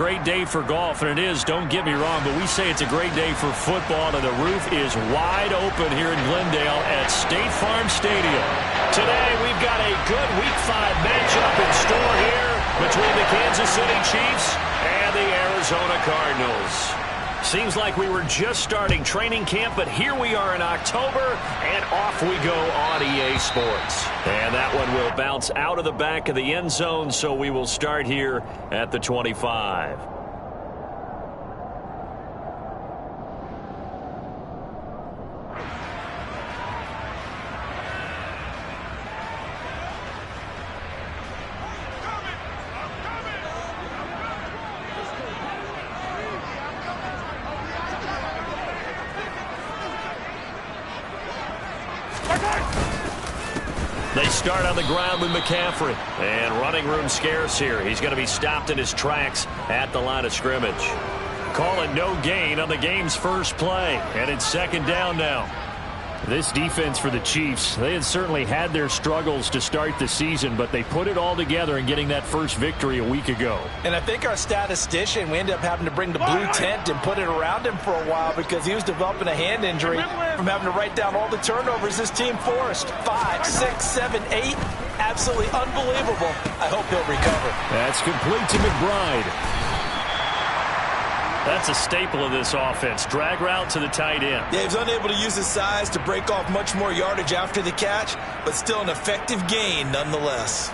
Great day for golf, and it is, don't get me wrong, but we say it's a great day for football, and the roof is wide open here in Glendale at State Farm Stadium. Today, we've got a good Week 5 matchup in store here between the Kansas City Chiefs and the Arizona Cardinals. Seems like we were just starting training camp, but here we are in October, and off we go on EA Sports. And that one will bounce out of the back of the end zone, so we will start here at the 25. They start on the ground with McCaffrey. And running room scarce here. He's going to be stopped in his tracks at the line of scrimmage. Calling no gain on the game's first play. And it's second down now. This defense for the Chiefs, they had certainly had their struggles to start the season, but they put it all together in getting that first victory a week ago. And I think our statistician, we ended up having to bring the blue tent and put it around him for a while because he was developing a hand injury from having to write down all the turnovers this team forced. 5, 6, 7, 8. Absolutely unbelievable. I hope he'll recover. That's complete to McBride. That's a staple of this offense. Drag route to the tight end. Yeah, he was unable to use his size to break off much more yardage after the catch, but still an effective gain nonetheless.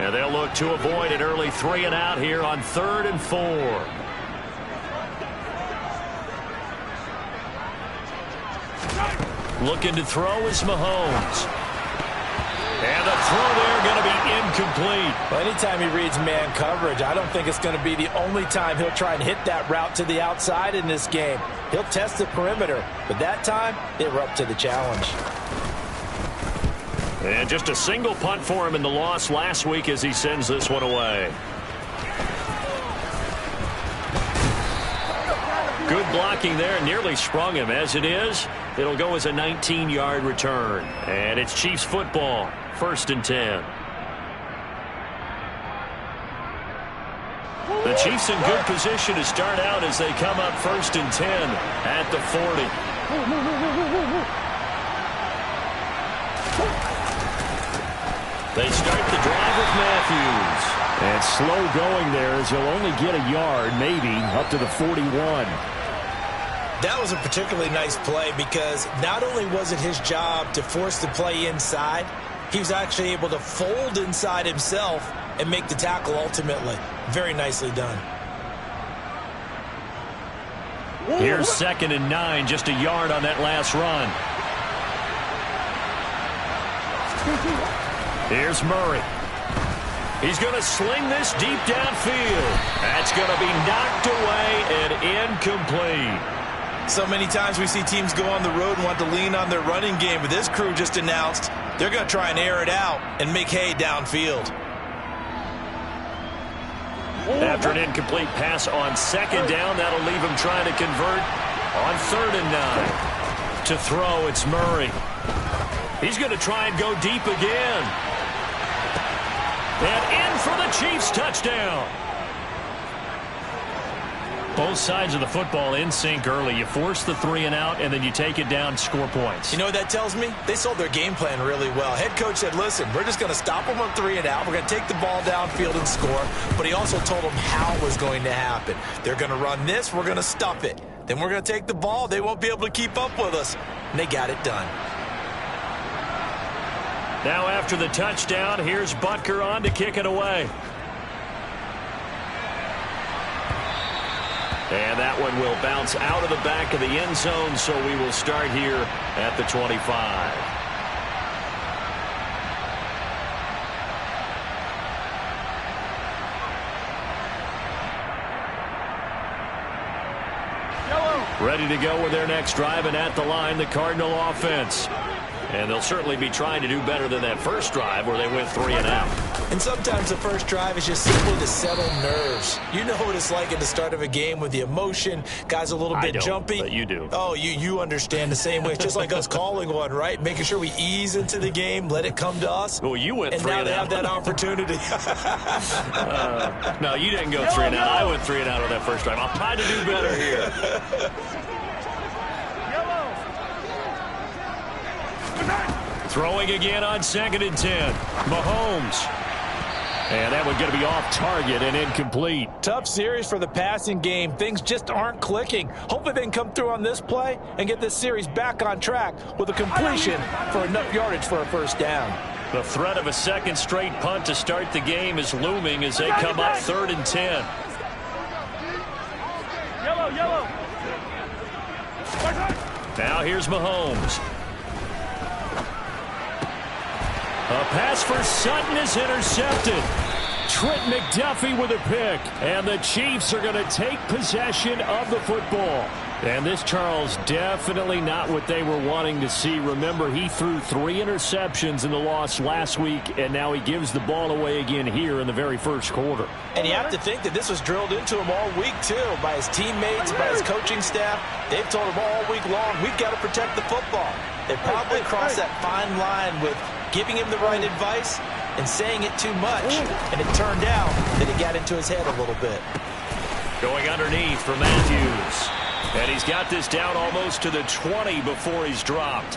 And they'll look to avoid an early 3 and out here on 3rd and 4. Looking to throw is Mahomes. And the throw there going to be incomplete. Well, anytime he reads man coverage, I don't think it's going to be the only time he'll try and hit that route to the outside in this game. He'll test the perimeter, but that time, they were up to the challenge. And just a single punt for him in the loss last week as he sends this one away. Good blocking there, nearly sprung him. As it is, it'll go as a 19-yard return. And it's Chiefs football, 1st and 10. The Chiefs in good position to start out as they come up 1st and 10 at the 40. They start the drive with Matthews. And slow going there as he'll only get a yard, maybe, up to the 41. That was a particularly nice play because not only was it his job to force the play inside, he was actually able to fold inside himself and make the tackle ultimately. Very nicely done. Here's 2nd and 9, just a yard on that last run. Here's Murray. He's going to sling this deep downfield. That's going to be knocked away and incomplete. So many times we see teams go on the road and want to lean on their running game, but this crew just announced they're going to try and air it out and make hay downfield. After an incomplete pass on 2nd down, that'll leave him trying to convert on 3rd and 9. To throw, it's Murray. He's going to try and go deep again. And in for the Chiefs touchdown. Both sides of the football in sync early. You force the 3 and out, and then you take it down, score points. You know what that tells me? They sold their game plan really well. Head coach said, listen, we're just going to stop them on 3 and out. We're going to take the ball downfield and score. But he also told them how it was going to happen. They're going to run this. We're going to stuff it. Then we're going to take the ball. They won't be able to keep up with us. And they got it done. Now after the touchdown, here's Butker on to kick it away. And that one will bounce out of the back of the end zone, so we will start here at the 25. Ready to go with their next drive, and at the line, the Cardinal offense. And they'll certainly be trying to do better than that first drive where they went 3 and out. And sometimes the first drive is just simply to settle nerves. You know what it's like at the start of a game with the emotion. Guys a little bit jumpy. But you do. Oh, you understand the same way. It's just like us calling one, right? Making sure we ease into the game, let it come to us. Well, you went 3 and out. And now they have that opportunity. No, you didn't go 3 and out. I went 3 and out on that first drive. I'll try to do better here. Throwing again on 2nd and 10. Mahomes. And that one's going to be off target and incomplete. Tough series for the passing game. Things just aren't clicking. Hopefully they can come through on this play and get this series back on track with a completion for enough yardage for a first down. The threat of a second straight punt to start the game is looming as they come up 3rd and 10. Yellow. Now here's Mahomes. A pass for Sutton is intercepted. Trent McDuffie with a pick. And the Chiefs are going to take possession of the football. And this, Charles, definitely not what they were wanting to see. Remember, he threw 3 interceptions in the loss last week, and now he gives the ball away again here in the very first quarter. And you have to think that this was drilled into him all week, too, by his teammates, by his coaching staff. They've told him all week long, we've got to protect the football. They probably crossed that fine line with giving him the right advice and saying it too much. And it turned out that it got into his head a little bit. Going underneath for Matthews. And he's got this down almost to the 20 before he's dropped.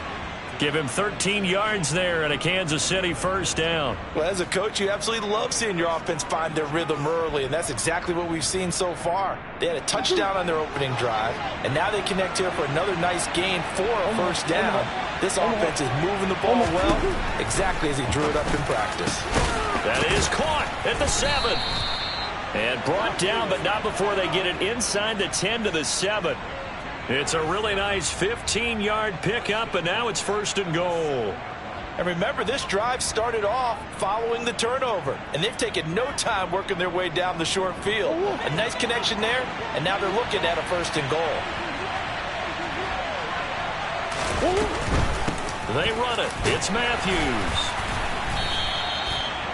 Give him 13 yards there and a Kansas City first down. Well, as a coach, you absolutely love seeing your offense find their rhythm early, and that's exactly what we've seen so far. They had a touchdown on their opening drive, and now they connect here for another nice gain for a first down. This offense is moving the ball well, exactly as he drew it up in practice. That is caught at the 7. And brought down, but not before they get it inside the 10 to the 7. It's a really nice 15-yard pickup, and now it's 1st and goal. And remember, this drive started off following the turnover, and they've taken no time working their way down the short field. A nice connection there, and now they're looking at a 1st and goal. They run it. It's Matthews.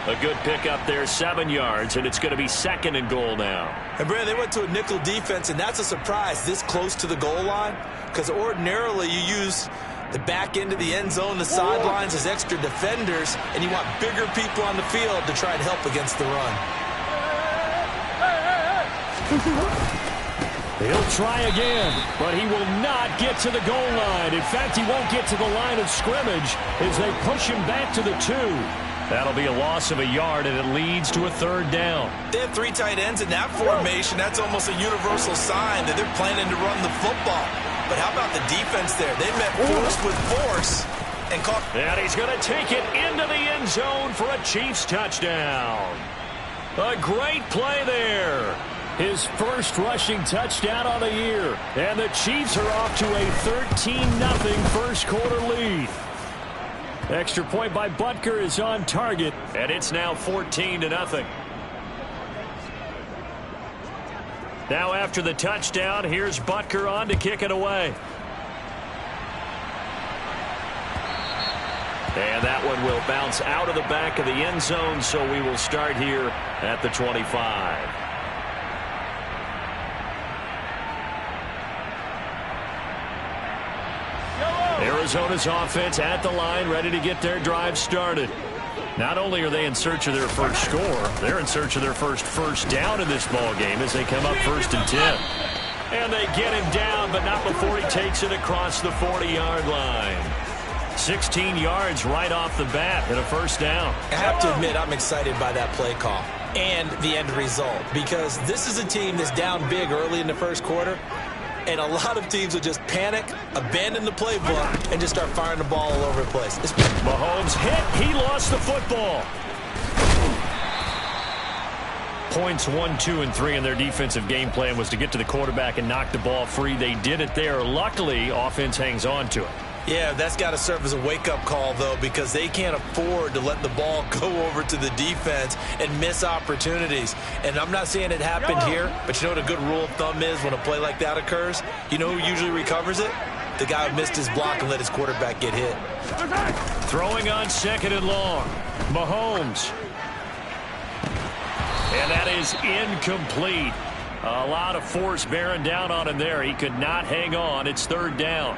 A good pickup there, 7 yards, and it's going to be 2nd and goal now. And, Brad, they went to a nickel defense, and that's a surprise this close to the goal line, because ordinarily you use the back end of the end zone, the sidelines as extra defenders, and you want bigger people on the field to try and help against the run. He'll try again, but he will not get to the goal line. In fact, he won't get to the line of scrimmage as they push him back to the 2. That'll be a loss of a yard, and it leads to a 3rd down. They have 3 tight ends in that formation. That's almost a universal sign that they're planning to run the football. But how about the defense there? They met force with force and caught. And he's going to take it into the end zone for a Chiefs touchdown. A great play there. His first rushing touchdown on the year. And the Chiefs are off to a 13-0 first quarter lead. Extra point by Butker is on target, and it's now 14-0. Now after the touchdown, here's Butker on to kick it away. And that one will bounce out of the back of the end zone, so we will start here at the 25. Arizona's offense at the line, ready to get their drive started. Not only are they in search of their first score, they're in search of their first down in this ball game as they come up 1st and 10. And they get him down, but not before he takes it across the 40-yard line. 16 yards right off the bat and a first down. I have to admit, I'm excited by that play call and the end result, because this is a team that's down big early in the first quarter. And a lot of teams will just panic, abandon the playbook, and just start firing the ball all over the place. Mahomes hit. He lost the football. Points 1, 2, and 3 in their defensive game plan was to get to the quarterback and knock the ball free. They did it there. Luckily, offense hangs on to it. Yeah, that's got to serve as a wake-up call, though, because they can't afford to let the ball go over to the defense and miss opportunities. And I'm not saying it happened here, but you know what a good rule of thumb is when a play like that occurs? You know who usually recovers it? The guy who missed his block and let his quarterback get hit. Throwing on 2nd and long. Mahomes. And that is incomplete. A lot of force bearing down on him there. He could not hang on. It's 3rd down.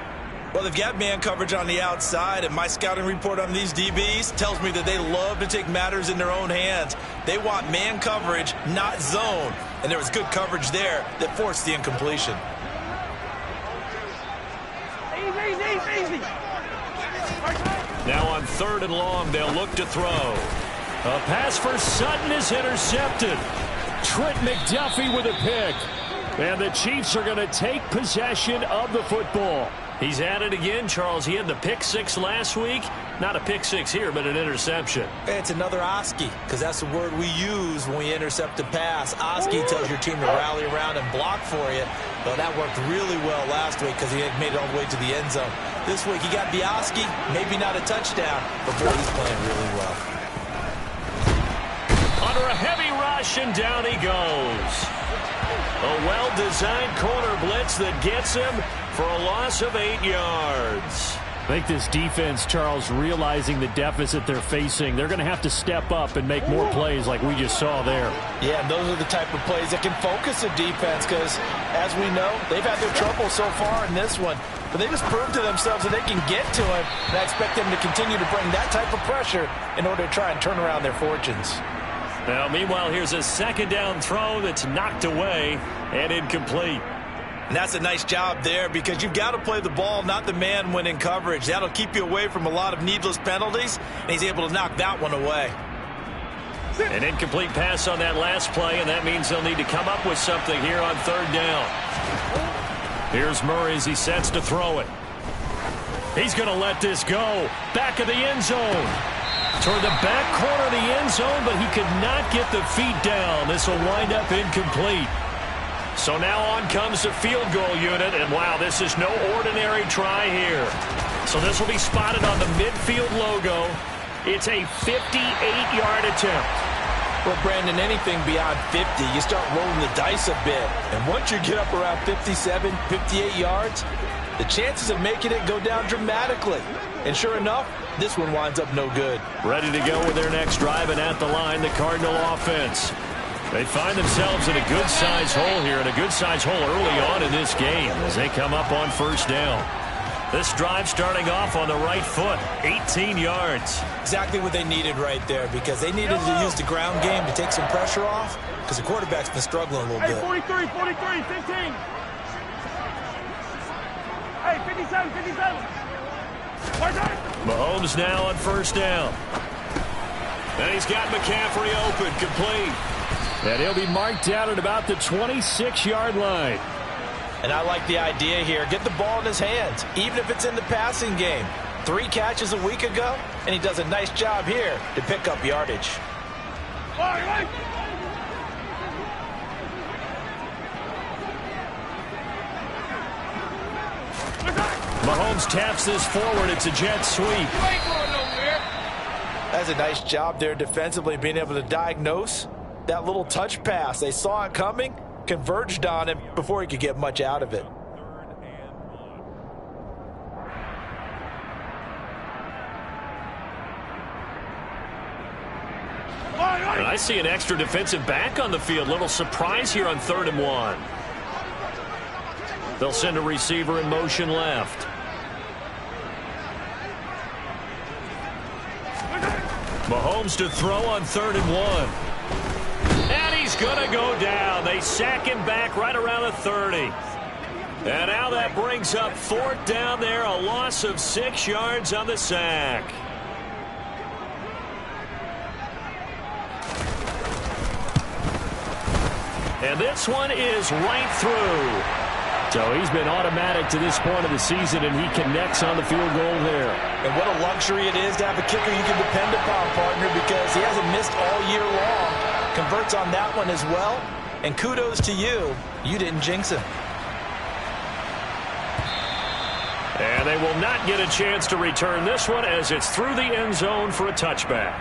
Well, they've got man coverage on the outside, and my scouting report on these DBs tells me that they love to take matters in their own hands. They want man coverage, not zone. And there was good coverage there that forced the incompletion. Easy. Now on 3rd and long, they'll look to throw. A pass for Sutton is intercepted. Trent McDuffie with a pick. And the Chiefs are going to take possession of the football. He's at it again, Charles. He had the pick 6 last week. Not a pick 6 here, but an interception. It's another Oski, because that's the word we use when we intercept a pass. Oski tells your team to rally around and block for you. Well, that worked really well last week because he had made it all the way to the end zone. This week he got the Oski, maybe not a touchdown, but boy, he's playing really well. Under a heavy rush, and down he goes. A well-designed corner blitz that gets him for a loss of 8 yards. I think this defense, Charles, realizing the deficit they're facing, they're going to have to step up and make more plays like we just saw there. Yeah, and those are the type of plays that can focus a defense because, as we know, they've had their trouble so far in this one. But they just proved to themselves that they can get to him, and I expect them to continue to bring that type of pressure in order to try and turn around their fortunes. Now, meanwhile, here's a 2nd down throw that's knocked away and incomplete. And that's a nice job there because you've got to play the ball, not the man when in coverage. That'll keep you away from a lot of needless penalties, and he's able to knock that one away. An incomplete pass on that last play, and that means they'll need to come up with something here on 3rd down. Here's Murray as he sets to throw it. He's going to let this go. Back of the end zone. Toward the back corner of the end zone, but he could not get the feet down. This will wind up incomplete. So now on comes the field goal unit, and wow, this is no ordinary try here. So this will be spotted on the midfield logo. It's a 58-yard attempt. Well, Brandon, anything beyond 50, you start rolling the dice a bit. And once you get up around 57, 58 yards, the chances of making it go down dramatically. And sure enough, this one winds up no good. Ready to go with their next drive, and at the line, the Cardinal offense. They find themselves in a good-sized hole here, and a good-sized hole early on in this game as they come up on 1st down. This drive starting off on the right foot, 18 yards. Exactly what they needed right there because they needed to use the ground game to take some pressure off because the quarterback's been struggling a little bit. 43, 15. Hey, 57. Mahomes now on 1st down. And he's got McCaffrey open, complete. And he'll be marked out at about the 26-yard line. And I like the idea here. Get the ball in his hands, even if it's in the passing game. 3 catches a week ago, and he does a nice job here to pick up yardage. Mahomes taps this forward. It's a jet sweep. That's a nice job there defensively, being able to diagnose that little touch pass. They saw it coming, converged on him before he could get much out of it. And I see an extra defensive back on the field. Little surprise here on 3rd and 1. They'll send a receiver in motion left. Mahomes to throw on 3rd and 1. And he's going to go down. They sack him back right around the 30. And now that brings up 4th down there. A loss of 6 yards on the sack. And this one is right through. So he's been automatic to this point of the season, and he connects on the field goal there. And what a luxury it is to have a kicker you can depend upon, partner, because he hasn't missed all year long. Converts on that one as well. And kudos to you. You didn't jinx him. And they will not get a chance to return this one as it's through the end zone for a touchback.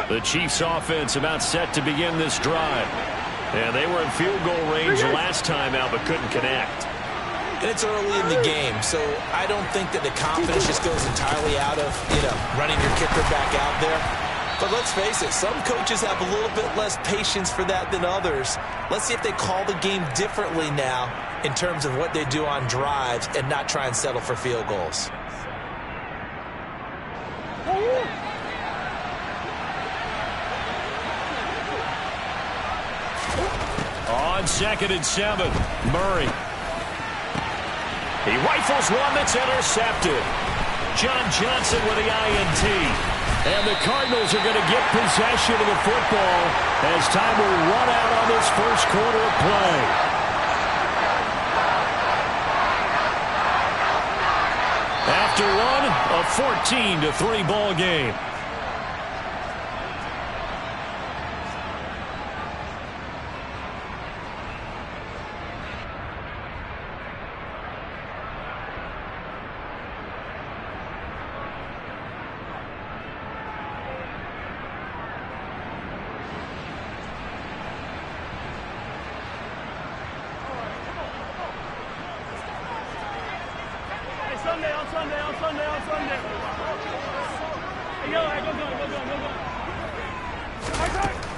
The Chiefs offense about set to begin this drive. And they were in field goal range last time out but couldn't connect. And it's early in the game, so I don't think that the confidence just goes entirely out of, running your kicker back out there. But let's face it, some coaches have a little bit less patience for that than others. Let's see if they call the game differently now in terms of what they do on drives and not try and settle for field goals. On 2nd and 7, Murray. He rifles one that's intercepted. John Johnson with the INT. And the Cardinals are going to get possession of the football as time will run out on this first quarter of play. After one, a 14-3 ball game.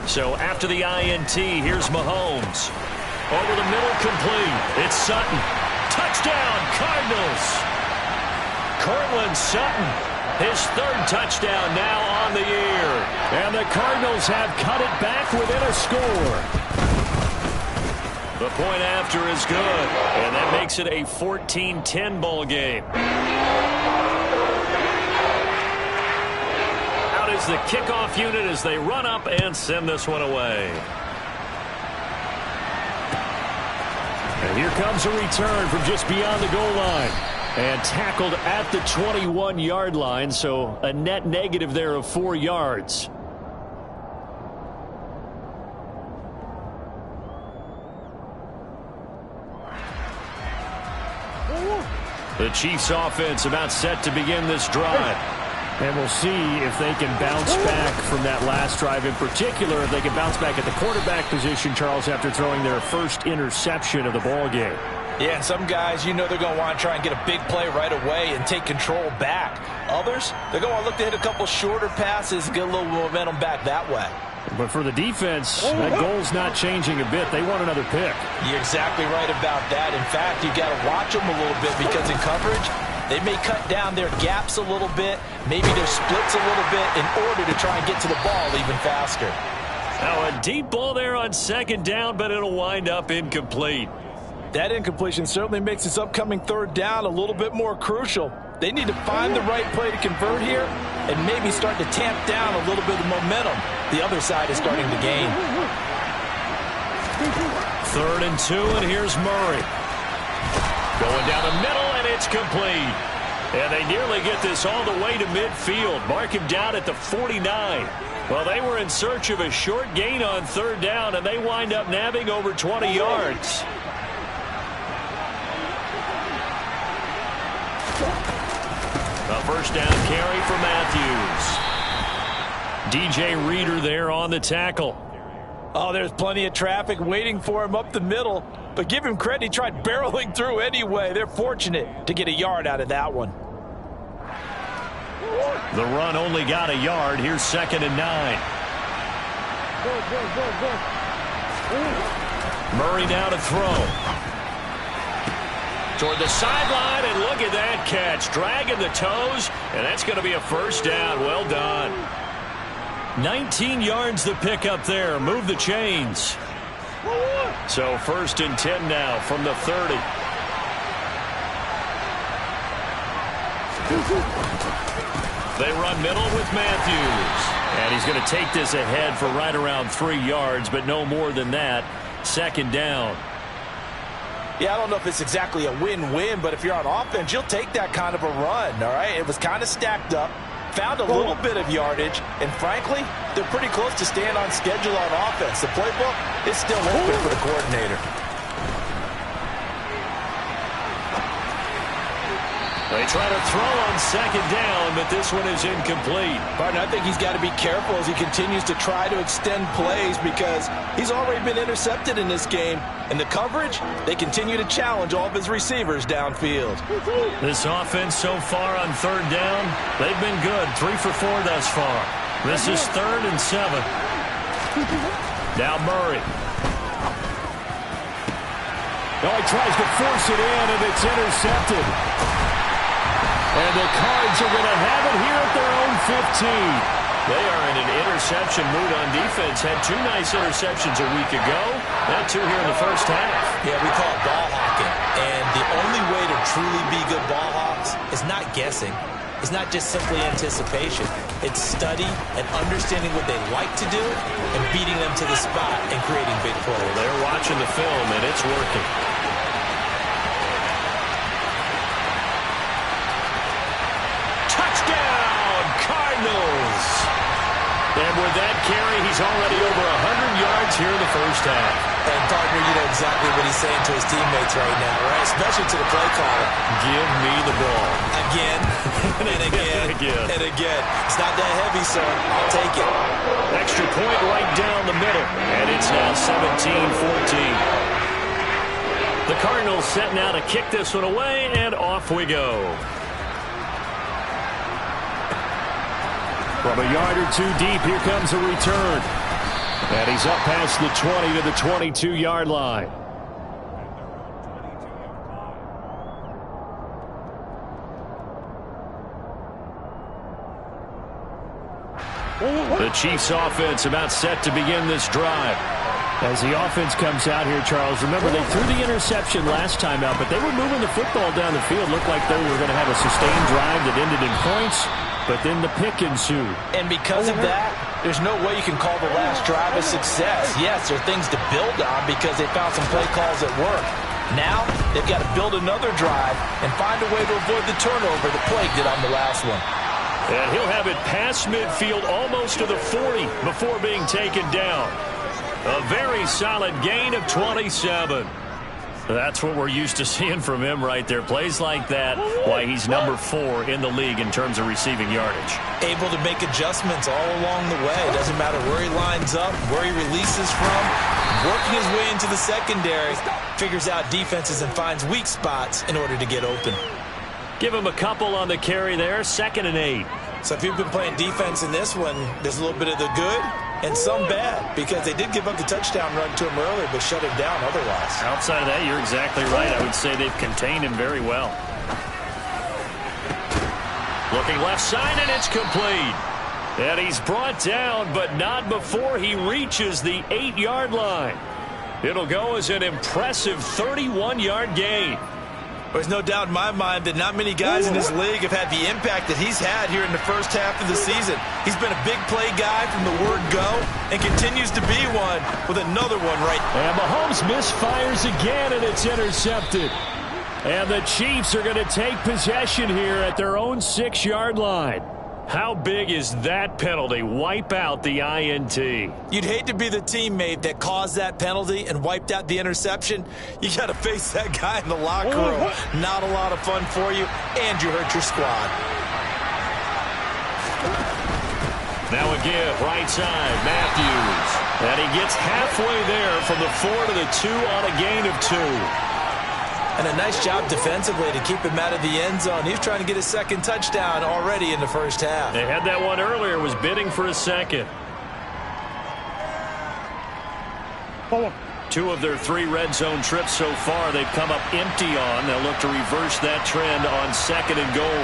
So after the INT, here's Mahomes. Over the middle, complete. It's Sutton. Touchdown, Cardinals. Cortland Sutton, his 3rd touchdown now on the year. And the Cardinals have cut it back within a score. The point after is good, and that makes it a 14-10 ball game. Out is the kickoff unit as they run up and send this one away. And here comes a return from just beyond the goal line. And tackled at the 21-yard line, so a net negative there of 4 yards. The Chiefs offense about set to begin this drive. And we'll see if they can bounce back from that last drive. In particular, if they can bounce back at the quarterback position, Charles, after throwing their first interception of the ball game. Yeah, and some guys, they're going to want to try and get a big play right away and take control back. Others, they're going to look to hit a couple shorter passes and get a little momentum back that way. But for the defense, that goal's not changing a bit. They want another pick. You're exactly right about that. In fact, you got to watch them a little bit because in coverage, they may cut down their gaps a little bit, maybe their splits a little bit in order to try and get to the ball even faster. Now a deep ball there on 2nd down, but it'll wind up incomplete. That incompletion certainly makes this upcoming 3rd down a little bit more crucial. They need to find the right play to convert here and maybe start to tamp down a little bit of momentum the other side is starting to gain. 3rd and 2, and here's Murray. Going down the middle, and it's complete. And they nearly get this all the way to midfield. Mark him down at the 49. Well, they were in search of a short gain on 3rd down, and they wind up nabbing over 20 yards. A 1st down carry for Matthews. DJ Reader there on the tackle. Oh, there's plenty of traffic waiting for him up the middle. But give him credit, he tried barreling through anyway. They're fortunate to get a yard out of that one. The run only got a yard. Here's 2nd and 9. Murray now to throw. Toward the sideline, and look at that catch. Dragging the toes, and that's going to be a 1st down. Well done. 19 yards the pick up there. Move the chains. So 1st and 10 now from the 30. They run middle with Matthews. And he's going to take this ahead for right around 3 yards, but no more than that. 2nd down. Yeah, I don't know if it's exactly a win-win, but if you're on offense, you'll take that kind of a run, all right? It was kind of stacked up, found a little bit of yardage, and frankly, they're pretty close to staying on schedule on offense. The playbook is still open for the coordinator. A They try to throw on second down, but this one is incomplete. Partner, I think he's got to be careful as he continues to try to extend plays because he's already been intercepted in this game. And the coverage, they continue to challenge all of his receivers downfield. This offense so far on third down, they've been good. 3 for 4 thus far. This is 3rd and 7. Now Murray. Oh, he tries to force it in, and it's intercepted. And the Cards are going to have it here at their own 15. They are in an interception mood on defense. Had 2 nice interceptions a week ago. Now 2 here in the first half. Yeah, we call it ball hawking. And the only way to truly be good ball hawks is not guessing. It's not just simply anticipation. It's study and understanding what they like to do and beating them to the spot and creating big plays. They're watching the film, and it's working. Touchdown, Cardinals! And with that carry, he's already over 100 yards here in the first half. And, partner, you know exactly what he's saying to his teammates right now, right? Especially to the play caller. Give me the ball. Again, and again, and again. It's not that heavy, son. I'll take it. Extra point right down the middle. And it's now 17-14. The Cardinals set now to kick this one away, and off we go. From a yard or 2 deep, here comes a return. And he's up past the 20 to the 22-yard line. The Chiefs offense about set to begin this drive. As the offense comes out here, Charles, remember they threw the interception last time out, but they were moving the football down the field. Looked like they were going to have a sustained drive that ended in points, but then the pick ensued. And because of that, there's no way you can call the last drive a success. Yes, there are things to build on because they found some play calls that work. Now, they've got to build another drive and find a way to avoid the turnover that plagued it on the last one. And he'll have it past midfield almost to the 40 before being taken down. A very solid gain of 27. That's what we're used to seeing from him right there. Plays like that, why he's number 4 in the league in terms of receiving yardage. Able to make adjustments all along the way. It doesn't matter where he lines up, where he releases from. Working his way into the secondary, figures out defenses and finds weak spots in order to get open. Give him a couple on the carry there, 2nd and 8. So if you've been playing defense in this one, there's a little bit of the good and some bad, because they did give up the touchdown run to him earlier, but shut him down otherwise. Outside of that, you're exactly right. I would say they've contained him very well. Looking left side, and it's complete. And he's brought down, but not before he reaches the 8-yard line. It'll go as an impressive 31-yard gain. There's no doubt in my mind that not many guys in this league have had the impact that he's had here in the first half of the season. He's been a big play guy from the word go and continues to be one with another one right. And Mahomes misfires again, and it's intercepted. And the Chiefs are going to take possession here at their own 6-yard line. How big is that penalty? Wipe out the INT. You'd hate to be the teammate that caused that penalty and wiped out the interception. You got to face that guy in the locker room. Not a lot of fun for you, and you hurt your squad. Now again, right side, Matthews. And he gets halfway there from the 4 to the 2 on a gain of 2. And a nice job defensively to keep him out of the end zone. He was trying to get his 2nd touchdown already in the first half. They had that one earlier, was bidding for a 2nd. 2 of their 3 red zone trips so far they've come up empty on. They'll look to reverse that trend on 2nd and goal.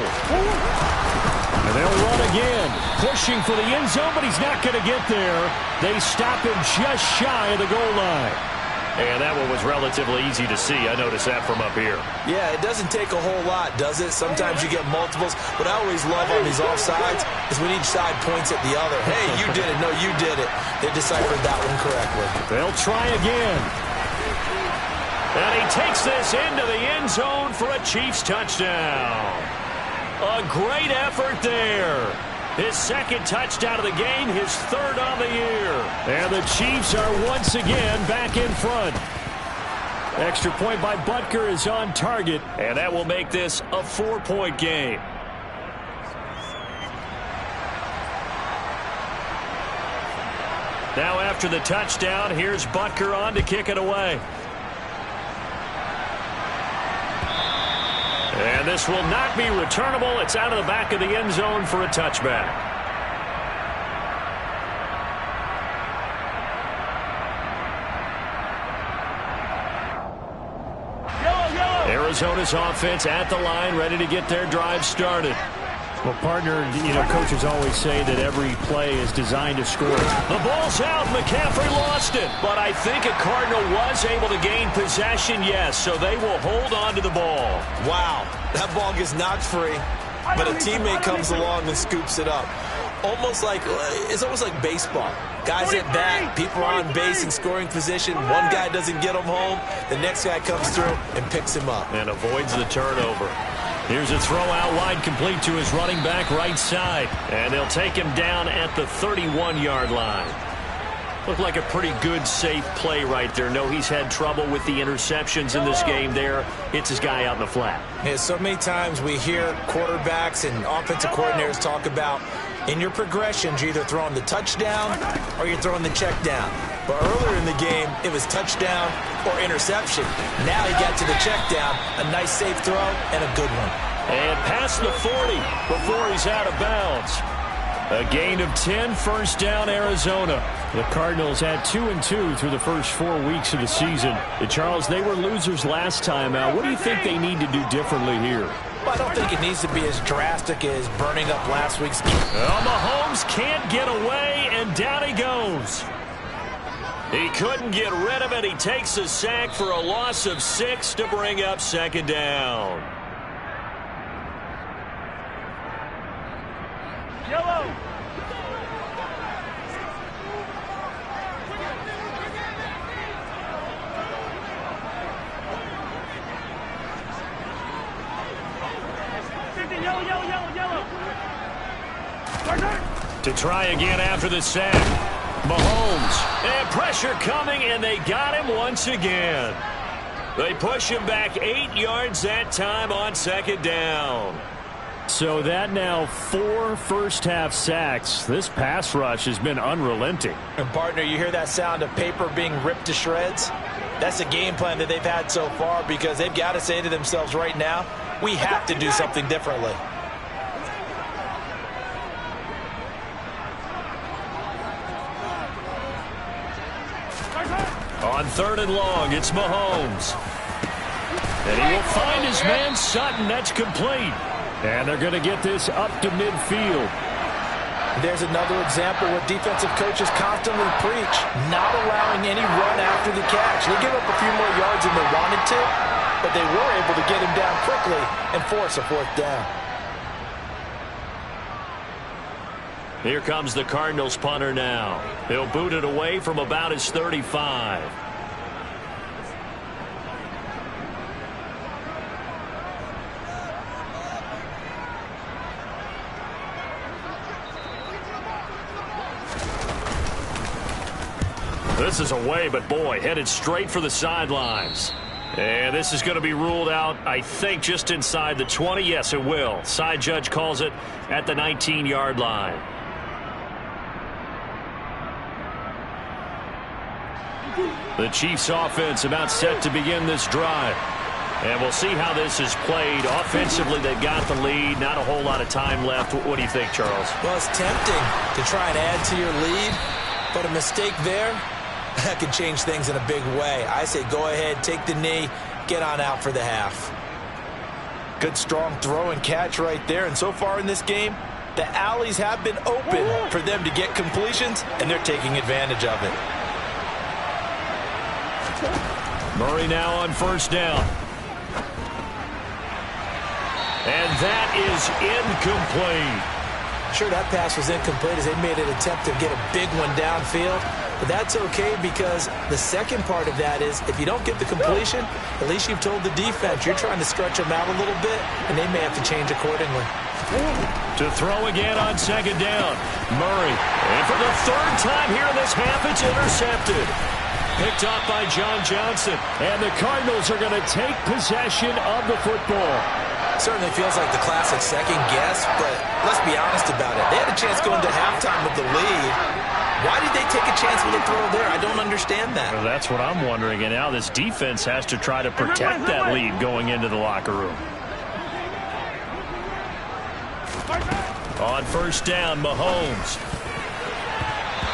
And they'll run again, pushing for the end zone, but he's not going to get there. They stop him just shy of the goal line. And that one was relatively easy to see. I noticed that from up here. Yeah, it doesn't take a whole lot, does it? Sometimes you get multiples. What I always love on these offsides is when each side points at the other. Hey, you did it. No, you did it. They deciphered that one correctly. They'll try again. And he takes this into the end zone for a Chiefs touchdown. A great effort there. His 2nd touchdown of the game, his 3rd on the year. And the Chiefs are once again back in front. Extra point by Butker is on target. And that will make this a 4-point game. Now after the touchdown, here's Butker on to kick it away. And this will not be returnable. It's out of the back of the end zone for a touchback. Arizona's offense at the line, ready to get their drive started. Well, partner, coaches always say that every play is designed to score. The ball's out. McCaffrey lost it. But I think a Cardinal was able to gain possession, yes. So they will hold on to the ball. Wow, that ball gets knocked free, but a teammate comes along and scoops it up. It's almost like baseball. Guys at bat, people are on base in scoring position. One guy doesn't get him home. The next guy comes through and picks him up. And avoids the turnover. Here's a throw out wide, complete to his running back right side. And they'll take him down at the 31-yard line. Looked like a pretty good, safe play right there. No, he's had trouble with the interceptions in this game there. Hits his guy out in the flat. Yeah, so many times we hear quarterbacks and offensive coordinators talk about in your progressions, you're either throwing the touchdown or you're throwing the check down. But earlier in the game, it was touchdown or interception. Now he got to the check down, a nice safe throw, and a good one. And past the 40 before he's out of bounds. A gain of 10, first down, Arizona. The Cardinals had 2-2 through the first 4 weeks of the season. And Charles, they were losers last time out. What do you think they need to do differently here? Well, I don't think it needs to be as drastic as burning up last week's game. Well, Mahomes can't get away, and down he goes. He couldn't get rid of it. He takes a sack for a loss of 6 to bring up second down. Yellow. To try again after the sack. Mahomes. And pressure coming, and they got him once again. They push him back 8 yards that time on second down. So that now 4 first-half sacks. This pass rush has been unrelenting. And, partner, you hear that sound of paper being ripped to shreds? That's the game plan that they've had so far because they've got to say to themselves right now, we have to do something differently. On third and long, it's Mahomes. And he will find his man Sutton. That's complete. And they're going to get this up to midfield. There's another example where defensive coaches constantly preach, not allowing any run after the catch. They give up a few more yards than they wanted to, but they were able to get him down quickly and force a fourth down. Here comes the Cardinals punter now. He'll boot it away from about his 35. This is away, but boy, headed straight for the sidelines. And this is going to be ruled out, I think, just inside the 20. Yes, it will. Side judge calls it at the 19-yard line. The Chiefs offense about set to begin this drive. And we'll see how this is played. Offensively, they've got the lead. Not a whole lot of time left. What do you think, Charles? Well, it's tempting to try and add to your lead, but a mistake there, that could change things in a big way. I say go ahead, take the knee, get on out for the half. Good, strong throw and catch right there. And so far in this game, the alleys have been open for them to get completions, and they're taking advantage of it. Murray now on first down. And that is incomplete. Sure, that pass was incomplete as they made an attempt to get a big one downfield. But that's okay because the second part of that is if you don't get the completion, at least you've told the defense you're trying to stretch them out a little bit, and they may have to change accordingly. To throw again on second down. Murray. And for the third time here in this half, it's intercepted. picked off by John Johnson. And the Cardinals are going to take possession of the football. Certainly feels like the classic second guess, but let's be honest about it. They had a chance going to halftime with the lead. Why did they take a chance with a throw there? I don't understand that. Well, that's what I'm wondering. And now this defense has to try to protect that lead going into the locker room. On first down, Mahomes.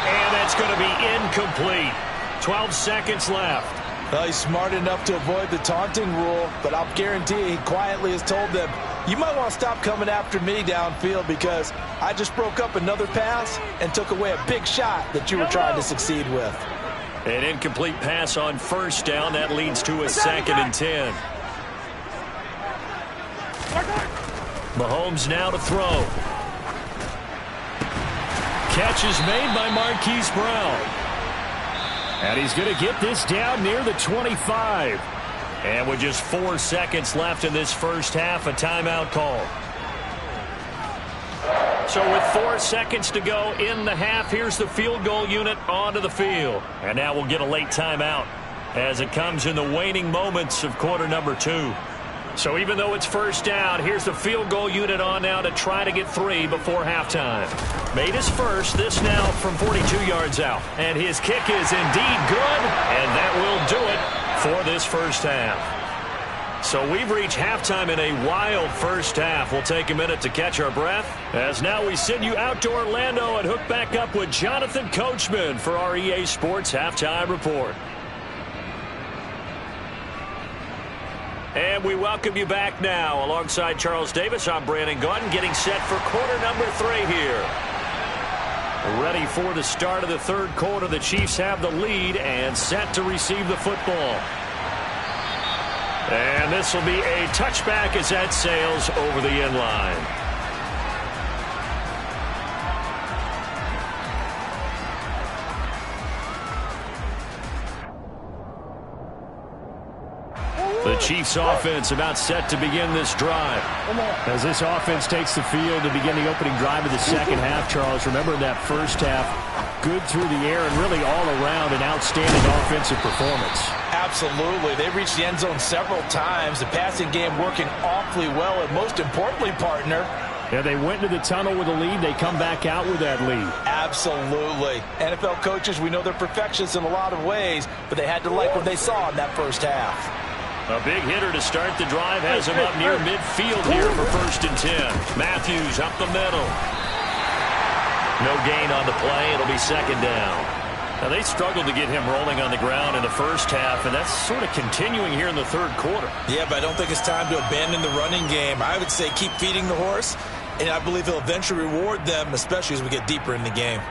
And that's going to be incomplete. 12 seconds left. Well, he's smart enough to avoid the taunting rule, but I'll guarantee he quietly has told them, you might want to stop coming after me downfield because I just broke up another pass and took away a big shot that you were trying to succeed with. An incomplete pass on first down. That leads to a 2nd and 10. Mahomes now to throw. Catch is made by Marquise Brown. And he's going to get this down near the 25. And with just 4 seconds left in this first half, a timeout call. So with 4 seconds to go in the half, here's the field goal unit onto the field. And now we'll get a late timeout as it comes in the waning moments of quarter number 2. So even though it's first down, here's the field goal unit on now to try to get 3 before halftime. Made his first, this now from 42 yards out. And his kick is indeed good, and that will do it for this first half. So we've reached halftime in a wild first half. We'll take a minute to catch our breath, as now we send you out to Orlando and hook back up with Jonathan Coachman for our EA Sports Halftime Report. And we welcome you back now. Alongside Charles Davis, I'm Brandon Gaudin, getting set for quarter number 3 here. Ready for the start of the third quarter. The Chiefs have the lead and set to receive the football. And this will be a touchback as that sails over the end line. The Chiefs offense about set to begin this drive. As this offense takes the field to begin the opening drive of the second half, Charles, remember that first half, good through the air and really all around an outstanding offensive performance. Absolutely. They reached the end zone several times. The passing game working awfully well, and most importantly, partner, yeah, they went into the tunnel with a lead. They come back out with that lead. Absolutely. NFL coaches, we know they're perfectionists in a lot of ways, but they had to like what they saw in that first half. A big hitter to start the drive has him up near midfield here for 1st and 10. Matthews up the middle. No gain on the play. It'll be 2nd down. Now, they struggled to get him rolling on the ground in the first half, and that's sort of continuing here in the third quarter. Yeah, but I don't think it's time to abandon the running game. I would say keep feeding the horse, and I believe he'll eventually reward them, especially as we get deeper in the game.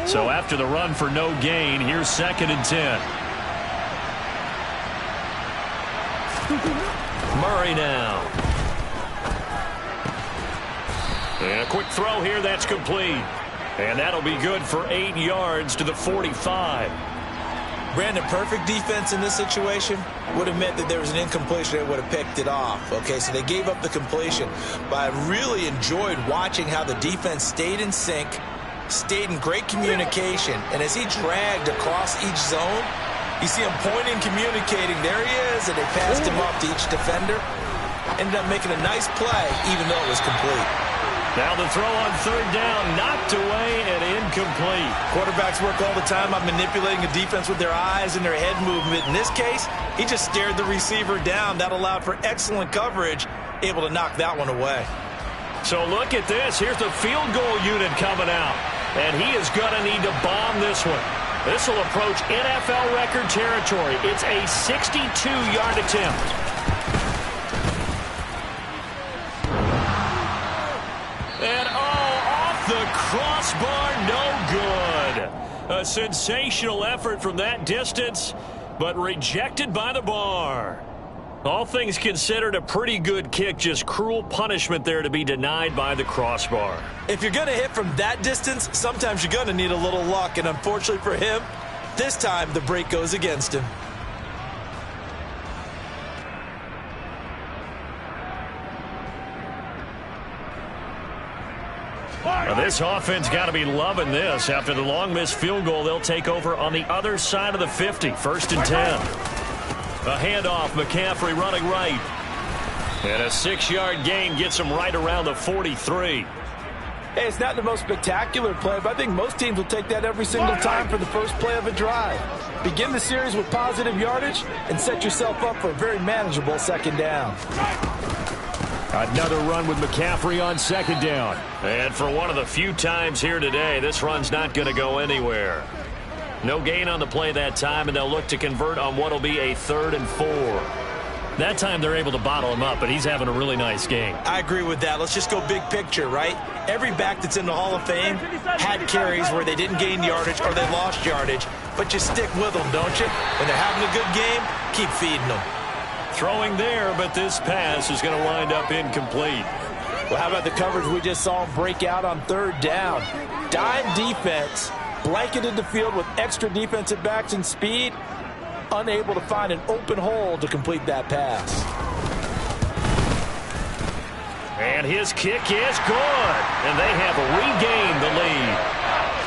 So after the run for no gain, here's 2nd and 10. Murray now. And a quick throw here, that's complete. And that'll be good for 8 yards to the 45. Brandon, perfect defense in this situation would have meant that there was an incompletion that would have picked it off. Okay, so they gave up the completion. But I really enjoyed watching how the defense stayed in sync, stayed in great communication, and as he dragged across each zone, you see him pointing, communicating. There he is, and they passed him up to each defender. Ended up making a nice play, even though it was complete. Now the throw on 3rd down, knocked away and incomplete. Quarterbacks work all the time on manipulating a defense with their eyes and their head movement. In this case, he just stared the receiver down. That allowed for excellent coverage, able to knock that one away. So look at this. Here's the field goal unit coming out. And he is going to need to bomb this one. This will approach NFL record territory. It's a 62-yard attempt. And off the crossbar, no good. A sensational effort from that distance, but rejected by the bar. All things considered, a pretty good kick, just cruel punishment there to be denied by the crossbar. If you're going to hit from that distance, sometimes you're going to need a little luck, and unfortunately for him, this time the break goes against him. This offense got to be loving this. After the long missed field goal, they'll take over on the other side of the 50. 1st and 10. A handoff, McCaffrey running right. And a 6-yard gain gets him right around the 43. Hey, it's not the most spectacular play, but I think most teams will take that every single time for the first play of a drive. Begin the series with positive yardage and set yourself up for a very manageable 2nd down. Another run with McCaffrey on 2nd down. And for one of the few times here today, this run's not going to go anywhere. No gain on the play that time, and they'll look to convert on what will be a 3rd and 4. That time they're able to bottle him up, but he's having a really nice game. I agree with that. Let's just go big picture, right? Every back that's in the Hall of Fame had carries where they didn't gain yardage or they lost yardage, but you stick with them, don't you? When they're having a good game, keep feeding them. Throwing there, but this pass is going to wind up incomplete. Well, how about the coverage we just saw break out on 3rd down? Dime defense, blanketed the field with extra defensive backs and speed, unable to find an open hole to complete that pass. And his kick is good. And they have regained the lead.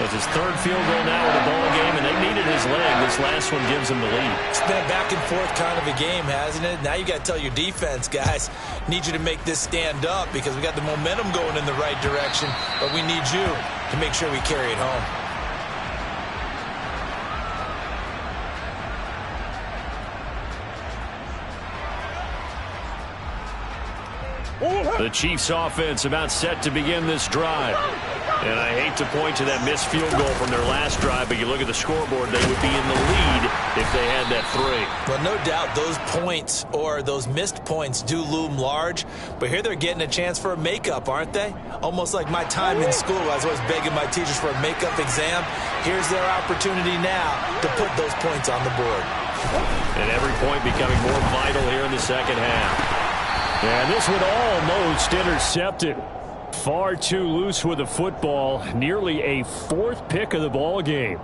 That's his 3rd field goal now in the ball game, and they needed his leg. This last one gives him the lead. It's been a back and forth kind of a game, hasn't it? Now you got to tell your defense, guys, need you to make this stand up because we got the momentum going in the right direction, but we need you to make sure we carry it home. The Chiefs offense about set to begin this drive. And I hate to point to that missed field goal from their last drive, but you look at the scoreboard, they would be in the lead if they had that 3. Well, no doubt those points or those missed points do loom large, but here they're getting a chance for a makeup, aren't they? Almost like my time in school. I was always begging my teachers for a makeup exam. Here's their opportunity now to put those points on the board. And every point becoming more vital here in the 2nd half. And this one almost intercepted. Far too loose with the football. Nearly a 4th pick of the ball game.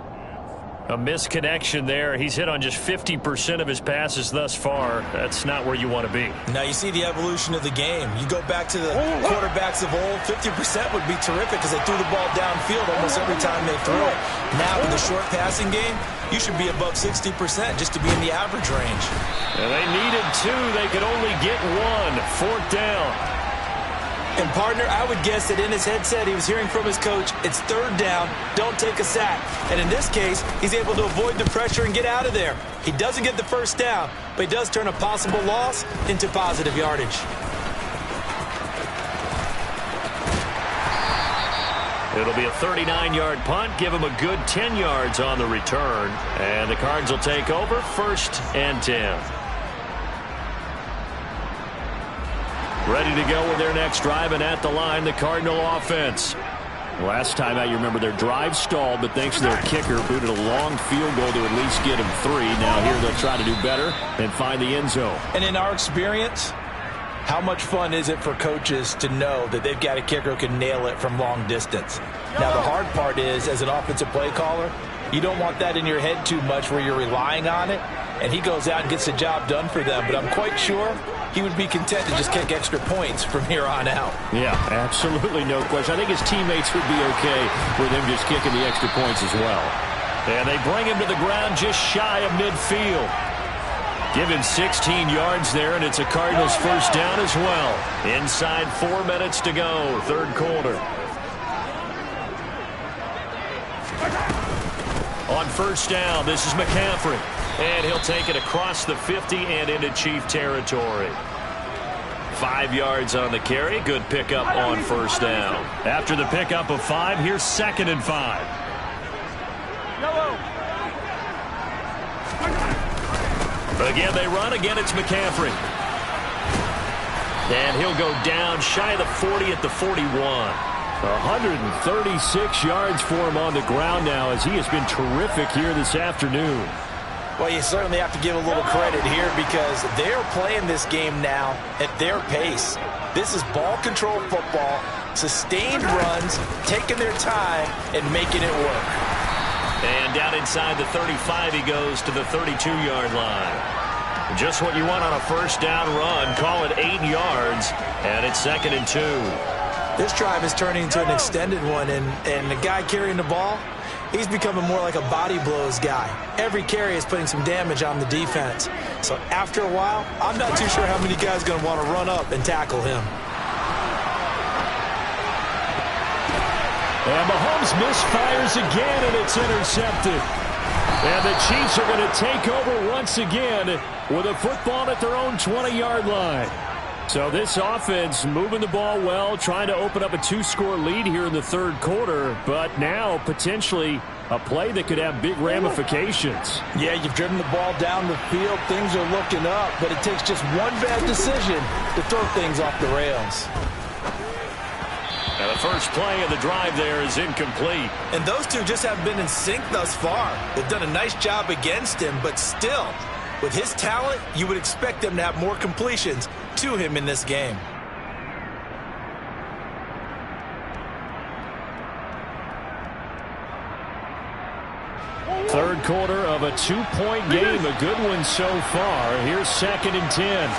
A misconnection there. He's hit on just 50% of his passes thus far. That's not where you want to be. Now you see the evolution of the game. You go back to the quarterbacks of old, 50% would be terrific because they threw the ball downfield almost every time they threw it. Now in the short passing game, you should be above 60% just to be in the average range. And they needed 2. They could only get 1. 4th down. And, partner, I would guess that in his headset he was hearing from his coach, it's 3rd down, don't take a sack. And in this case, he's able to avoid the pressure and get out of there. He doesn't get the 1st down, but he does turn a possible loss into positive yardage. It'll be a 39-yard punt. Give him a good 10 yards on the return. And the Cards will take over 1st and 10. Ready to go with their next drive, and at the line, the Cardinal offense. Last time out, you remember their drive stalled, but thanks to their kicker, booted a long field goal to at least get him 3. Now here they'll try to do better and find the end zone. And in our experience, how much fun is it for coaches to know that they've got a kicker who can nail it from long distance? Now, the hard part is, as an offensive play caller, you don't want that in your head too much where you're relying on it, and he goes out and gets the job done for them. But I'm quite sure he would be content to just kick extra points from here on out. Yeah, absolutely no question. I think his teammates would be okay with him just kicking the extra points as well. And they bring him to the ground just shy of midfield. Give him 16 yards there, and it's a Cardinals 1st down as well. Inside 4 minutes to go, 3rd quarter. On 1st down, this is McCaffrey. And he'll take it across the 50 and into Chief territory. 5 yards on the carry. Good pickup on 1st down. After the pickup of 5, here's 2nd and 5. Again, they run. Again, it's McCaffrey. And he'll go down shy of the 40 at the 41. 136 yards for him on the ground now, as he has been terrific here this afternoon. Well, you certainly have to give a little credit here because they're playing this game now at their pace. This is ball control football, sustained runs, taking their time, and making it work. And down inside the 35, he goes to the 32-yard line. Just what you want on a 1st down run. Call it 8 yards, and it's 2nd and 2. This drive is turning into an extended one, and the guy carrying the ball, he's becoming more like a body blows guy. Every carry is putting some damage on the defense. So after a while, I'm not too sure how many guys are going to want to run up and tackle him. And Mahomes misfires again, and it's intercepted. And the Chiefs are going to take over once again with a football at their own 20-yard line. So this offense moving the ball well, trying to open up a 2-score lead here in the third quarter, but now potentially a play that could have big ramifications. Yeah, you've driven the ball down the field. Things are looking up, but it takes just one bad decision to throw things off the rails. Now the first play of the drive there is incomplete. And those two just haven't been in sync thus far. They've done a nice job against him, but still, with his talent, you would expect them to have more completions to him in this game. Third quarter of a 2-point game, a good one so far. Here's 2nd and 10.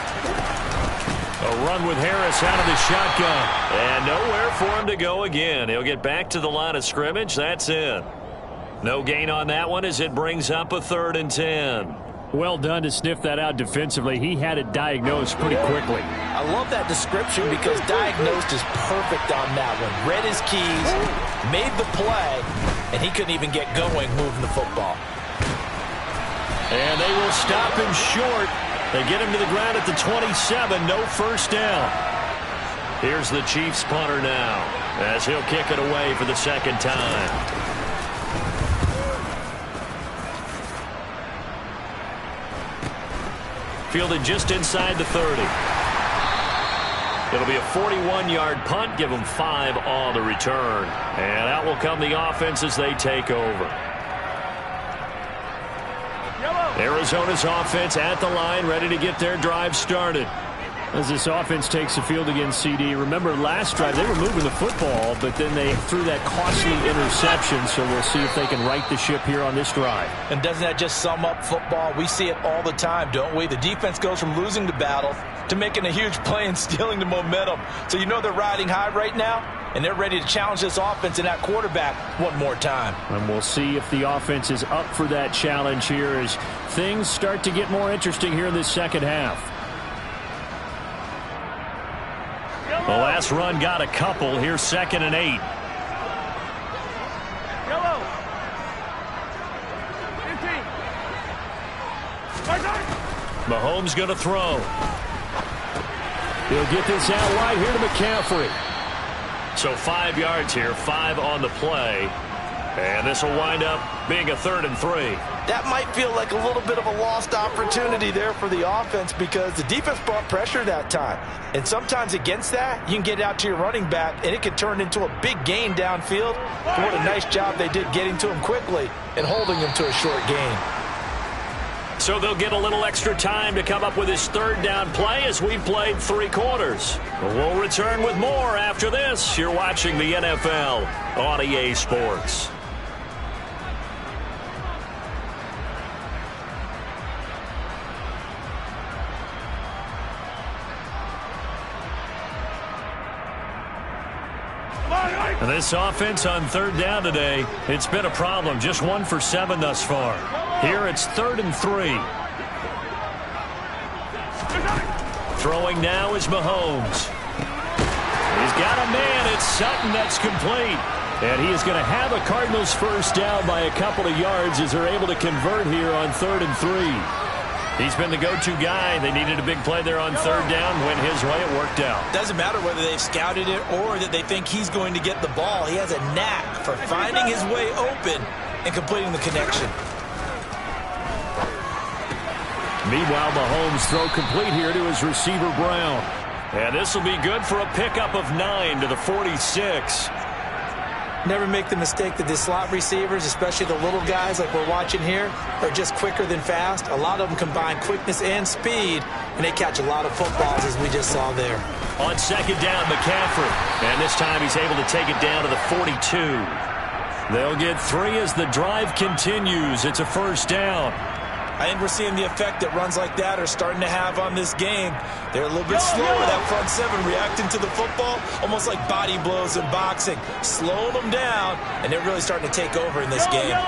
A run with Harris out of the shotgun. And nowhere for him to go again. He'll get back to the line of scrimmage. That's it. No gain on that one as it brings up a 3rd and 10. Well done to sniff that out defensively. He had it diagnosed pretty quickly. I love that description because diagnosed is perfect on that one. Read his keys, made the play, and he couldn't even get going moving the football. And they will stop him short. They get him to the ground at the 27. No first down. Here's the Chiefs punter now as he'll kick it away for the 2nd time. Fielded just inside the 30. It'll be a 41-yard punt. Give them 5 on the return. And out will come the offense as they take over. Arizona's offense at the line, ready to get their drive started. As this offense takes the field against CD. Remember, last drive they were moving the football, but then they threw that costly interception, so we'll see if they can right the ship here on this drive. And doesn't that just sum up football? We see it all the time, don't we? The defense goes from losing the battle to making a huge play and stealing the momentum. So you know they're riding high right now, and they're ready to challenge this offense and that quarterback one more time. And we'll see if the offense is up for that challenge here as things start to get more interesting here in this second half. The last run got a couple. Here's 2nd and 8. Yellow. 15. Mahomes going to throw. He'll get this out wide here to McCaffrey. So 5 yards here, 5 on the play. And this will wind up being a 3rd and 3. That might feel like a little bit of a lost opportunity there for the offense because the defense brought pressure that time. And sometimes against that, you can get out to your running back, and it could turn into a big gain downfield. But what a nice job they did getting to him quickly and holding him to a short gain. So they'll get a little extra time to come up with his 3rd down play as we've played 3 quarters. We'll return with more after this. You're watching the NFL on EA Sports. And this offense on 3rd down today, it's been a problem. Just 1 for 7 thus far. Here it's 3rd and 3. Throwing now is Mahomes. He's got a man. It's Sutton that's complete. And he is going to have a Cardinals first down by a couple of yards as they're able to convert here on 3rd and 3. He's been the go-to guy. They needed a big play there on 3rd down. Went his way. It worked out. Doesn't matter whether they've scouted it or that they think he's going to get the ball. He has a knack for finding his way open and completing the connection. Meanwhile, Mahomes throw complete here to his receiver, Brown. And this will be good for a pickup of 9 to the 46. Never make the mistake that the slot receivers, especially the little guys like we're watching here, are just quicker than fast. A lot of them combine quickness and speed, and they catch a lot of footballs, as we just saw there. On 2nd down, McCaffrey. And this time he's able to take it down to the 42. They'll get 3 as the drive continues. It's a first down. I think we're seeing the effect that runs like that are starting to have on this game. They're a little bit slower, that front seven, reacting to the football, almost like body blows in boxing, slowing them down, and they're really starting to take over in this game.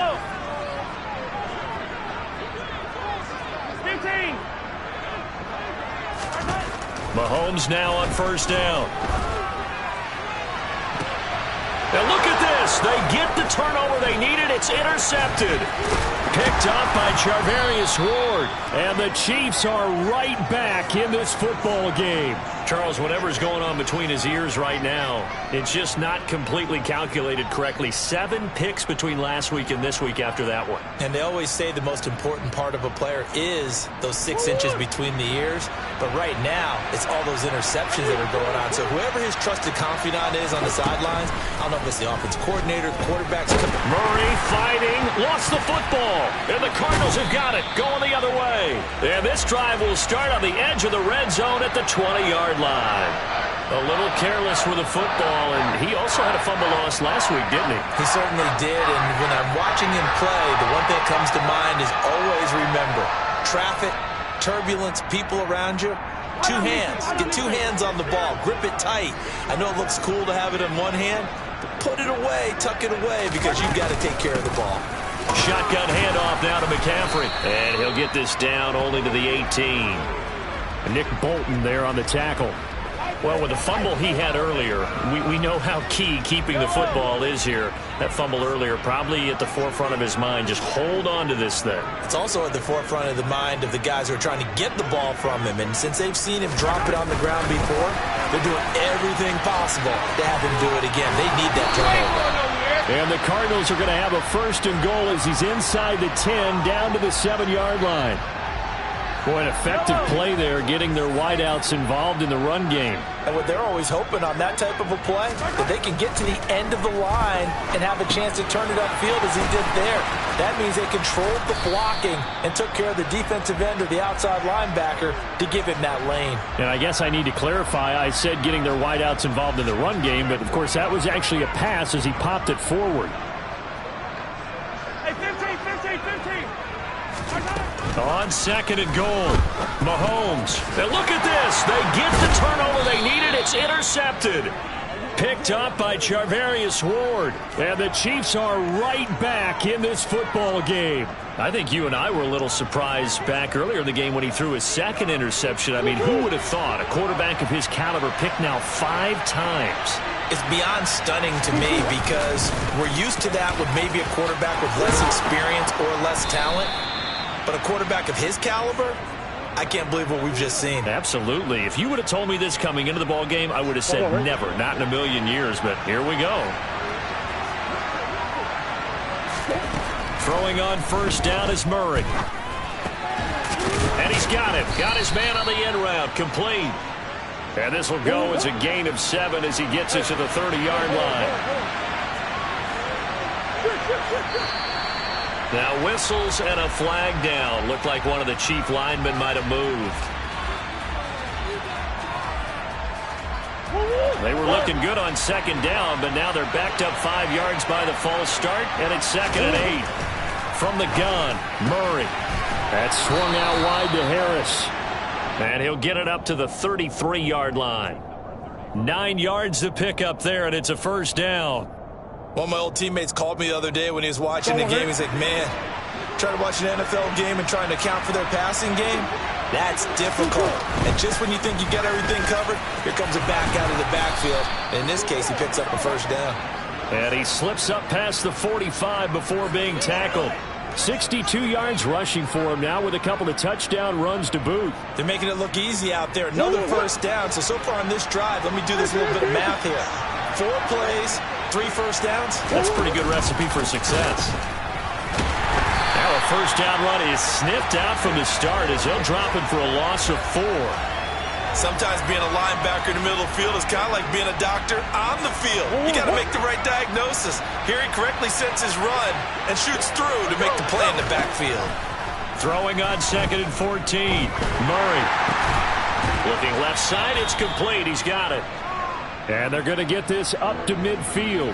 Mahomes now on first down. Now look at this. They get the turnover they needed. It's intercepted. Picked up by Charvarius Ward. And the Chiefs are right back in this football game. Charles, whatever's going on between his ears right now, it's just not completely calculated correctly. 7 picks between last week and this week after that one. And they always say the most important part of a player is those 6 inches between the ears. But right now, it's all those interceptions that are going on. So whoever his trusted confidant is on the sidelines, I don't know if it's the offense coordinator, the quarterback's coming. Murray fighting, lost the football. And the Cardinals have got it, going the other way. And this drive will start on the edge of the red zone at the 20-yard line. A little careless with the football, and he also had a fumble loss last week, didn't he? He certainly did, and when I'm watching him play, the one thing that comes to mind is always remember, traffic, turbulence, people around you, 2 hands. Get 2 hands on the ball. Grip it tight. I know it looks cool to have it in one hand, but put it away, tuck it away, because you've got to take care of the ball. Shotgun handoff now to McCaffrey. And he'll get this down only to the 18. Nick Bolton there on the tackle. Well, with the fumble he had earlier, we know how key keeping the football is here. That fumble earlier probably at the forefront of his mind. Just hold on to this thing. It's also at the forefront of the mind of the guys who are trying to get the ball from him. And since they've seen him drop it on the ground before, they're doing everything possible to have him do it again. They need that turnover. And the Cardinals are going to have a first and goal as he's inside the 10 down to the 7-yard line. Boy, an effective play there, getting their wideouts involved in the run game. And what they're always hoping on that type of a play, that they can get to the end of the line and have a chance to turn it upfield as he did there. That means they controlled the blocking and took care of the defensive end or the outside linebacker to give him that lane. And I guess I need to clarify, I said getting their wideouts involved in the run game, but of course that was actually a pass as he popped it forward. Hey, 15. On second and goal, Mahomes. And look at this. They get the turnover they needed. It's intercepted. Picked up by Charvarius Ward. And the Chiefs are right back in this football game. I think you and I were a little surprised back earlier in the game when he threw his second interception. I mean, who would have thought a quarterback of his caliber picked now 5 times? It's beyond stunning to me because we're used to that with maybe a quarterback with less experience or less talent. But a quarterback of his caliber, I can't believe what we've just seen. Absolutely. If you would have told me this coming into the ball game, I would have said never, not in a million years. But here we go. Throwing on first down is Murray. And he's got it. Got his man on the end route. Complete. And this will go as a gain of 7 as he gets it to the 30-yard line. Now whistles and a flag down. Looked like one of the Chief linemen might have moved. They were looking good on second down, but now they're backed up 5 yards by the false start, and it's 2nd and 8. From the gun, Murray. That's swung out wide to Harris. And he'll get it up to the 33-yard line. 9 yards to pick up there, and it's a first down. One of my old teammates called me the other day when he was watching the game. He's like, man, trying to watch an NFL game and trying to account for their passing game, that's difficult. And just when you think you got everything covered, here comes a back out of the backfield. In this case, he picks up a first down. And he slips up past the 45 before being tackled. 62 yards rushing for him now with a couple of touchdown runs to boot. They're making it look easy out there. Another first down. So far on this drive, let me do this little bit of math here. 4 plays, 3 first downs. That's a pretty good recipe for success. Now a first down run is sniffed out from the start as he'll drop him for a loss of 4. Sometimes being a linebacker in the middle of the field is kind of like being a doctor on the field. You got to make the right diagnosis. Here he correctly sets his run and shoots through to make the play in the backfield. Throwing on 2nd and 14. Murray. Looking left side, it's complete. He's got it. And they're going to get this up to midfield.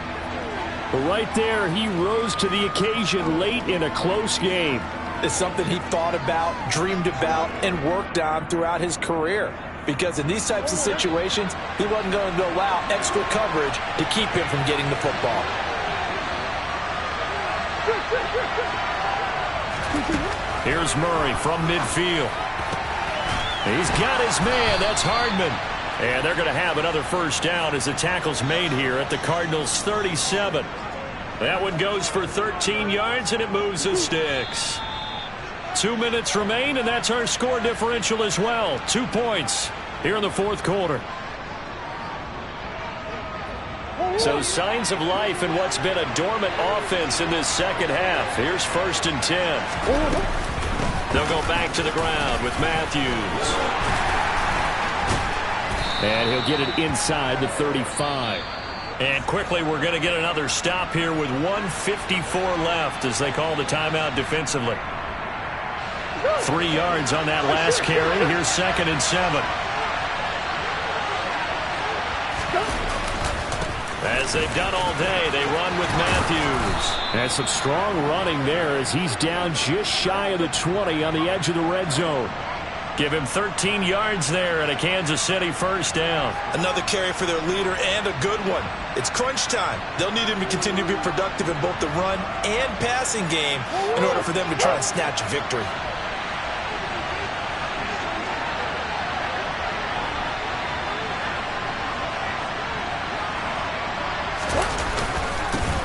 But right there, he rose to the occasion late in a close game. is something he thought about, dreamed about, and worked on throughout his career. Because in these types of situations, he wasn't going to allow extra coverage to keep him from getting the football. Here's Murray from midfield. He's got his man. That's Hardman. And they're going to have another first down as the tackle's made here at the Cardinals' 37. That one goes for 13 yards, and it moves the sticks. 2 minutes remain, and that's our score differential as well. 2 points here in the fourth quarter. So signs of life in what's been a dormant offense in this second half. Here's 1st and 10. They'll go back to the ground with Matthews. And he'll get it inside the 35. And quickly we're going to get another stop here with 1:54 left as they call the timeout defensively. 3 yards on that last carry. Here's 2nd and 7. As they've done all day, they run with Matthews. And some strong running there as he's down just shy of the 20 on the edge of the red zone. Give him 13 yards there and a Kansas City first down. Another carry for their leader and a good one. It's crunch time. They'll need him to continue to be productive in both the run and passing game in order for them to try and snatch a victory.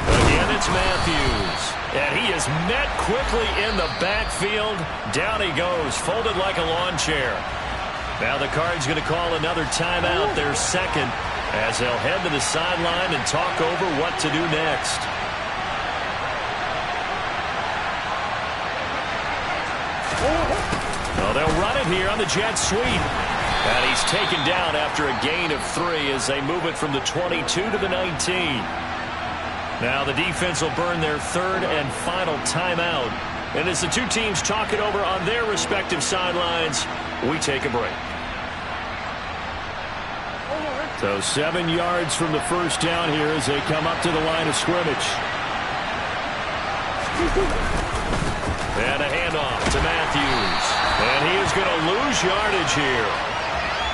Again, it's Matthews. And he is met quickly in the backfield. Down he goes, folded like a lawn chair. Now the Cards going to call another timeout, their second, as they'll head to the sideline and talk over what to do next. Well, they'll run it here on the jet sweep. And he's taken down after a gain of 3 as they move it from the 22 to the 19. Now the defense will burn their 3rd and final timeout. And as the two teams talk it over on their respective sidelines, we take a break. So 7 yards from the first down here as they come up to the line of scrimmage. And a handoff to Matthews. And he is going to lose yardage here.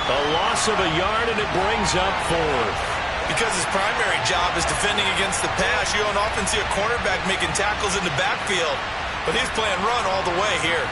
A loss of a yard, and it brings up 4th. Because his primary job is defending against the pass, you don't often see a cornerback making tackles in the backfield. But he's playing run all the way here.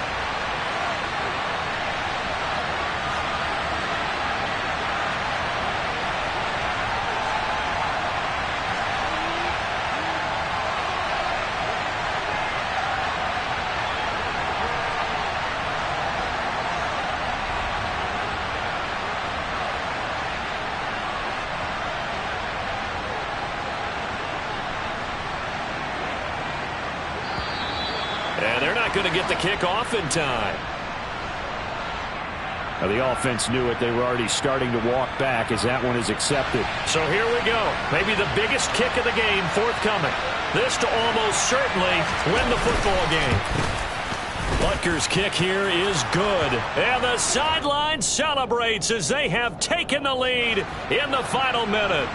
And they're not going to get the kick off in time. Now the offense knew it. They were already starting to walk back as that one is accepted. So here we go. Maybe the biggest kick of the game forthcoming. This to almost certainly win the football game. Butker's kick here is good. And the sideline celebrates as they have taken the lead in the final minute.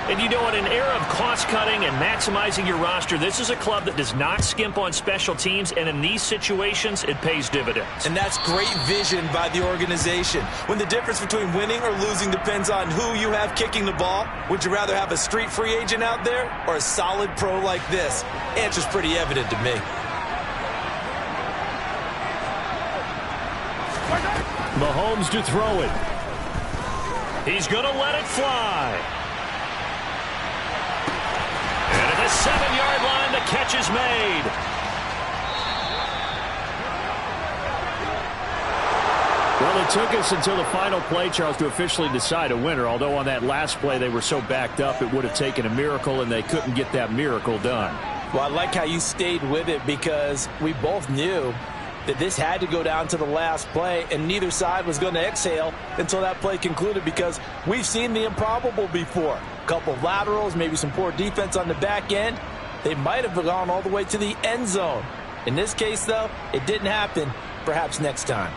And you know, in an era of cost-cutting and maximizing your roster, this is a club that does not skimp on special teams, and in these situations, it pays dividends. And that's great vision by the organization. When the difference between winning or losing depends on who you have kicking the ball, would you rather have a street free agent out there or a solid pro like this? Answer's pretty evident to me. Mahomes to throw it. He's going to let it fly. And at the 7-yard line, the catch is made. Well, it took us until the final play, Charles, to officially decide a winner. Although on that last play they were so backed up, it would have taken a miracle, and they couldn't get that miracle done. Well, I like how you stayed with it because we both knew that this had to go down to the last play, and neither side was going to exhale until that play concluded because we've seen the improbable before. A couple of laterals, maybe some poor defense on the back end. They might have gone all the way to the end zone. In this case, though, it didn't happen. Perhaps next time.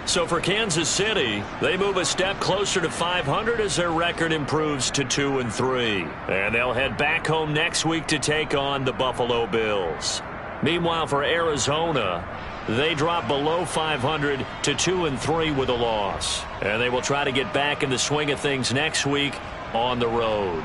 So for Kansas City, they move a step closer to 500 as their record improves to 2-3. And they'll head back home next week to take on the Buffalo Bills. Meanwhile, for Arizona, they drop below 500 to 2-3 with a loss. And they will try to get back in the swing of things next week on the road.